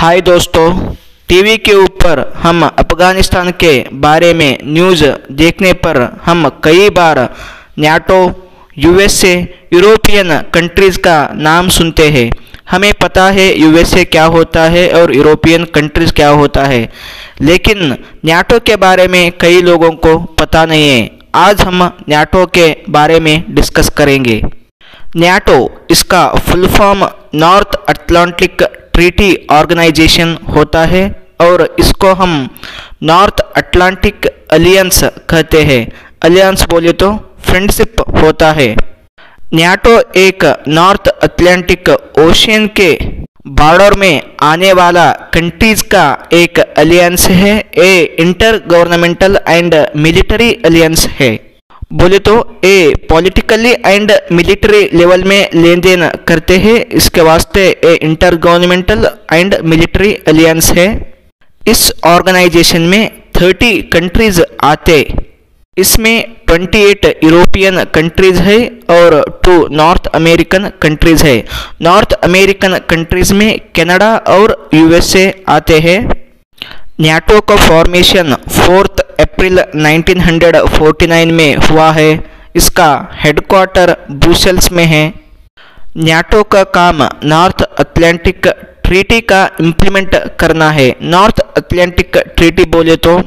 हाय दोस्तों, टीवी के ऊपर हम अफ़गानिस्तान के बारे में न्यूज़ देखने पर हम कई बार नाटो, यूएसए, यूरोपियन कंट्रीज़ का नाम सुनते हैं। हमें पता है यूएसए क्या होता है और यूरोपियन कंट्रीज़ क्या होता है, लेकिन नाटो के बारे में कई लोगों को पता नहीं है। आज हम नाटो के बारे में डिस्कस करेंगे। नाटो इसका full form North Atlantic Treaty Organization होता है और इसको हम नॉर्थ अटलांटिक अलियंस कहते हैं। अलियंस बोले तो फ्रेंडशिप होता है। नाटो एक नॉर्थ अटलांटिक ओशियन के बॉर्डर में आने वाला कंट्रीज का एक अलियंस है। A inter governmental and military अलियंस है। बोले तो ए पॉलिटिकली एंड मिलिट्री लेवल में लेन देन करते हैं, इसके वास्ते A inter governmental and military अलियंस है। इस ऑर्गेनाइजेशन में 30 कंट्रीज आते। इसमें 28 यूरोपियन कंट्रीज है और 2 नॉर्थ अमेरिकन कंट्रीज है। नॉर्थ अमेरिकन कंट्रीज में कनाडा और यूएसए आते हैं। नाटो का फॉर्मेशन 4 अप्रैल 1949 में हुआ है। इसका हेडक्वार्टर ब्रुसेल्स में है। नाटो का काम नॉर्थ अटलांटिक ट्रीटी का इम्प्लीमेंट करना है। नॉर्थ अटलांटिक ट्रीटी बोले तो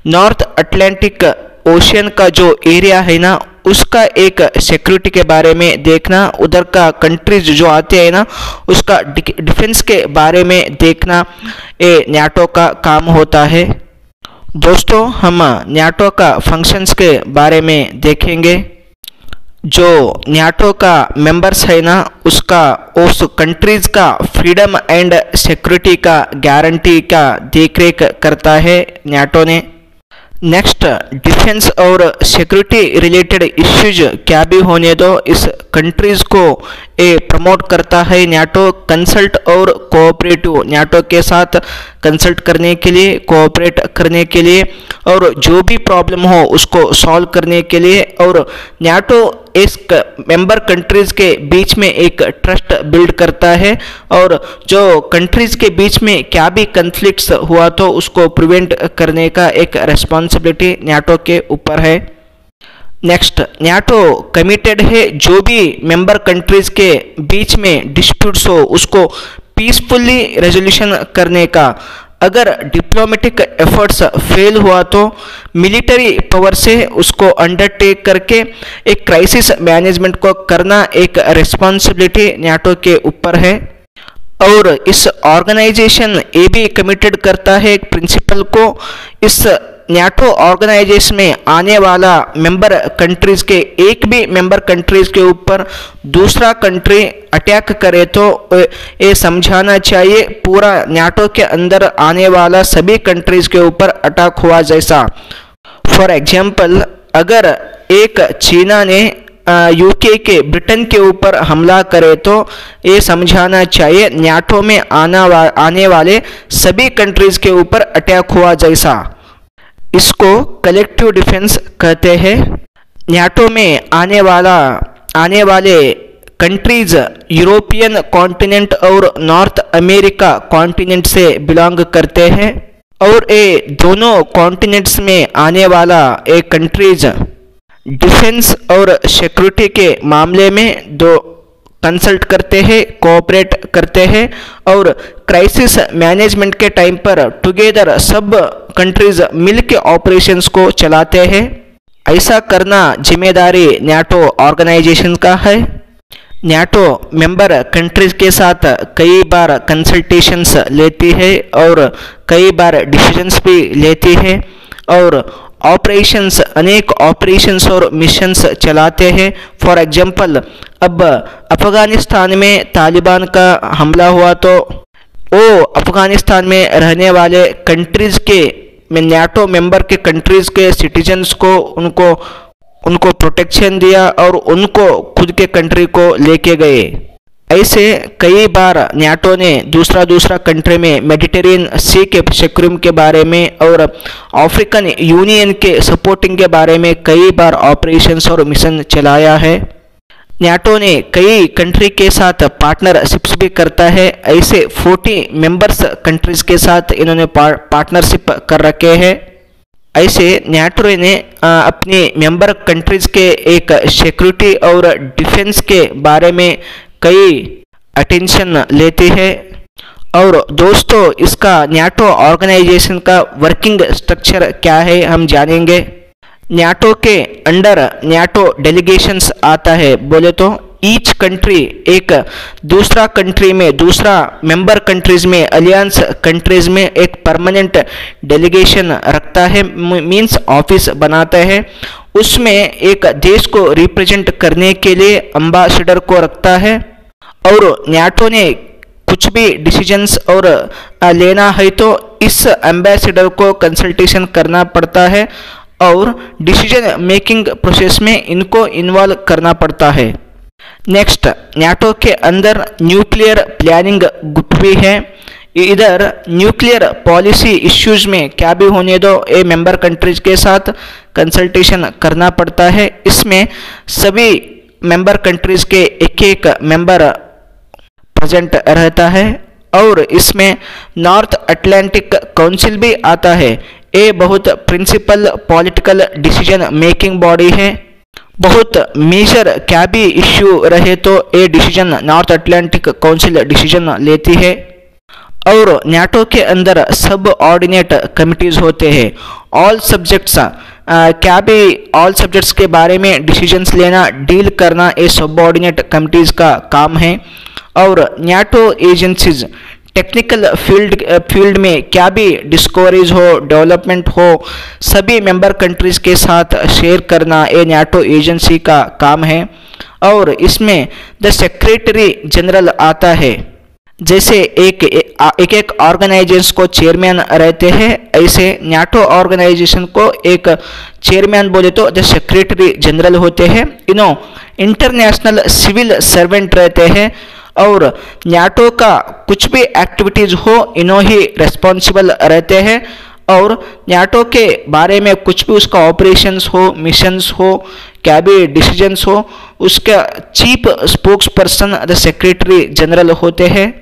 नॉर्थ अटलांटिक ओशियन का जो एरिया है ना, उसका एक सिक्योरिटी के बारे में देखना, उधर का कंट्रीज जो आते हैं ना, उसका डिफेंस के बारे में देखना, ये नाटो का काम होता है। दोस्तों, हम नाटो का फंक्शंस के बारे में देखेंगे। जो नाटो का मेंबर्स है ना, उसका उस कंट्रीज का फ्रीडम एंड सिक्योरिटी का गारंटी का देखरेख करता है नाटो ने। नेक्स्ट, डिफेंस और सिक्योरिटी रिलेटेड इश्यूज क्या भी होने दो, इस कंट्रीज को ये प्रमोट करता है नाटो। कंसल्ट और कोऑपरेटिव, नाटो के साथ कंसल्ट करने के लिए, कोऑपरेट करने के लिए और जो भी प्रॉब्लम हो उसको सॉल्व करने के लिए। और नाटो इस मेंबर कंट्रीज के बीच में एक ट्रस्ट बिल्ड करता है और जो कंट्रीज के बीच में क्या भी कन्फ्लिक्ट्स हुआ तो उसको प्रिवेंट करने का एक रिस्पॉन्सिबिलिटी नाटो के ऊपर है। नेक्स्ट, नाटो कमिटेड है जो भी मेंबर कंट्रीज के बीच में डिस्प्यूट्स हो उसको पीसफुली रेजोल्यूशन करने का। अगर डिप्लोमेटिक एफर्ट्स फेल हुआ तो मिलिट्री पावर से उसको अंडरटेक करके एक क्राइसिस मैनेजमेंट को करना एक रिस्पॉन्सिबिलिटी नाटो के ऊपर है। और इस ऑर्गेनाइजेशन ये भी कमिटेड करता है एक प्रिंसिपल को, इस नाटो ऑर्गेनाइजेशन में आने वाला मेंबर कंट्रीज के एक भी मेंबर कंट्रीज के ऊपर दूसरा कंट्री अटैक करे तो ये समझाना चाहिए पूरा नाटो के अंदर आने वाला सभी कंट्रीज के ऊपर अटैक हुआ जैसा। फॉर एग्जांपल, अगर एक चीना ने यूके के ब्रिटेन के ऊपर हमला करे तो ये समझाना चाहिए नाटो में आने वाले सभी कंट्रीज के ऊपर अटैक हुआ जैसा। इसको कलेक्टिव डिफेंस कहते हैं। नाटो में आने वाले कंट्रीज यूरोपियन कॉन्टिनेंट और नॉर्थ अमेरिका कॉन्टिनेंट से बिलोंग करते हैं और ये दोनों कॉन्टिनेंट्स में आने वाला एक कंट्रीज डिफेंस और सिक्योरिटी के मामले में दो कंसल्ट करते हैं, कोऑपरेट करते हैं और क्राइसिस मैनेजमेंट के टाइम पर टुगेदर सब कंट्रीज मिलके ऑपरेशंस को चलाते हैं। ऐसा करना जिम्मेदारी नाटो ऑर्गेनाइजेशन का है। नाटो मेंबर कंट्रीज के साथ कई बार कंसल्टेशंस लेती है और कई बार डिसीजंस भी लेती है और ऑपरेशंस, अनेक ऑपरेशंस और मिशंस चलाते हैं। फॉर एग्जांपल, अब अफ़गानिस्तान में तालिबान का हमला हुआ तो वो अफ़गानिस्तान में रहने वाले कंट्रीज़ के नाटो मेंबर के कंट्रीज़ के सिटीजन्स को उनको प्रोटेक्शन दिया और उनको खुद के कंट्री को लेके गए। ऐसे कई बार नाटो ने दूसरा कंट्री में मेडिटेरियन सी के सिक्योरिटी के बारे में और अफ्रीकन यूनियन के सपोर्टिंग के बारे में कई बार ऑपरेशंस और मिशन चलाया है। न्याटो ने कई कंट्री के साथ पार्टनरशिप्स भी करता है। ऐसे 40 मेंबर्स कंट्रीज के साथ इन्होंने पार्टनरशिप कर रखे हैं। ऐसे न्याटो ने अपनी मेंबर कंट्रीज के एक सिक्योरिटी और डिफेंस के बारे में कई अटेंशन लेती है। और दोस्तों, इसका न्याटो ऑर्गेनाइजेशन का वर्किंग स्ट्रक्चर क्या है हम जानेंगे। न्याटो के अंडर न्याटो डेलीगेशंस आता है बोले तो ईच कंट्री एक दूसरा कंट्री में, दूसरा मेंबर कंट्रीज में, अलियंस कंट्रीज में एक परमानेंट डेलीगेशन रखता है, मींस ऑफिस बनाता है। उसमें एक देश को रिप्रेजेंट करने के लिए एम्बेसडर को रखता है। और न्याटो ने कुछ भी डिसीजंस और लेना है तो इस एम्बेसडर को कंसल्टेशन करना पड़ता है और डिसीजन मेकिंग प्रोसेस में इनको इन्वॉल्व करना पड़ता है। नेक्स्ट, न्याटो के अंदर न्यूक्लियर प्लानिंग ग्रुप भी है। इधर न्यूक्लियर पॉलिसी इश्यूज में क्या भी होने दो, ये मेंबर कंट्रीज के साथ कंसल्टेशन करना पड़ता है। इसमें सभी मेंबर कंट्रीज के एक एक मेंबर प्रेजेंट रहता है। और इसमें नॉर्थ अटलांटिक काउंसिल भी आता है। ये बहुत principal political decision making body है। बहुत मेजर क्या भी इश्यू रहे तो ये decision North Atlantic Council decision लेती है। और न्याटो के अंदर सब ऑर्डिनेट कमिटीज होते हैं। ऑल सब्जेक्ट्स क्या भी ऑल सब्जेक्ट्स के बारे में डिसीजंस लेना, डील करना, ये सब ऑर्डिनेट कमिटीज का काम है। और न्याटो एजेंसीज टेक्निकल फील्ड में क्या भी डिस्कवरीज हो, डेवलपमेंट हो, सभी मेंबर कंट्रीज के साथ शेयर करना ये न्याटो एजेंसी का काम है। और इसमें द सेक्रेटरी जनरल आता है। जैसे एक ऑर्गेनाइजेशन को चेयरमैन रहते हैं, ऐसे न्याटो ऑर्गेनाइजेशन को एक चेयरमैन बोले तो द सेक्रेटरी जनरल होते हैं। इन्हों इंटरनेशनल सिविल सर्वेंट रहते हैं। और न्याटो का कुछ भी एक्टिविटीज हो इन्हों ही रिस्पॉन्सिबल रहते हैं। और न्याटो के बारे में कुछ भी उसका ऑपरेशंस हो, मिशंस हो, क्या भी डिसीजंस हो, उसका chief spokes person the secretary general होते हैं।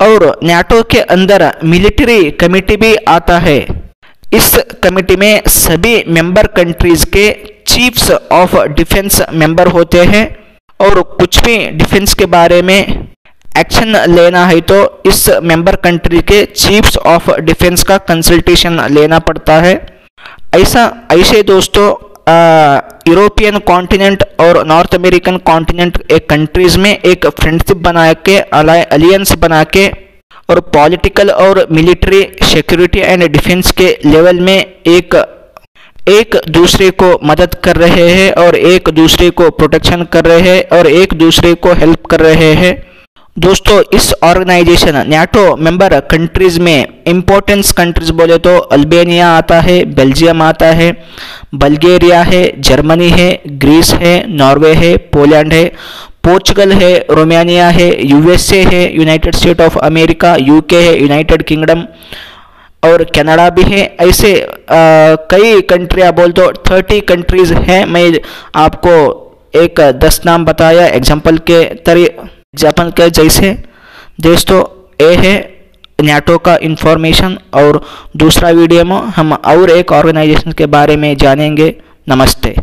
और न्याटो के अंदर मिलिट्री कमेटी भी आता है। इस कमेटी में सभी मेंबर कंट्रीज के चीफ्स ऑफ डिफेंस मेंबर होते हैं। और कुछ भी डिफेंस के बारे में एक्शन लेना है तो इस मेंबर कंट्री के चीफ्स ऑफ डिफेंस का कंसल्टेशन लेना पड़ता है। ऐसे दोस्तों, यूरोपियन कॉन्टिनेंट और नॉर्थ अमेरिकन कॉन्टिनेंट एक कंट्रीज में एक फ्रेंडशिप बना के, अलायंस बना के और पॉलिटिकल और मिलिट्री सिक्योरिटी एंड डिफेंस के लेवल में एक दूसरे को मदद कर रहे हैं और एक दूसरे को प्रोटेक्शन कर रहे हैं और एक दूसरे को हेल्प कर रहे हैं। दोस्तों, इस ऑर्गेनाइजेशन न्याटो मेंबर कंट्रीज में इम्पोर्टेंस कंट्रीज बोले तो अल्बानिया आता है, बेल्जियम आता है, बल्गेरिया है, जर्मनी है, ग्रीस है, नॉर्वे है, पोलैंड है, पोर्चुगल है, रोमानिया है, यूएसए है, United state of America, UK है, यूनाइटेड किंगडम और कनाडा भी है। ऐसे कई कंट्रियाँ बोल तो 30 कंट्रीज हैं। मैं आपको एक 10 नाम बताया एग्जाम्पल के जैसे। दोस्तों, ये है न्याटो का इंफॉर्मेशन। और दूसरा वीडियो में हम और एक ऑर्गेनाइजेशन के बारे में जानेंगे। नमस्ते।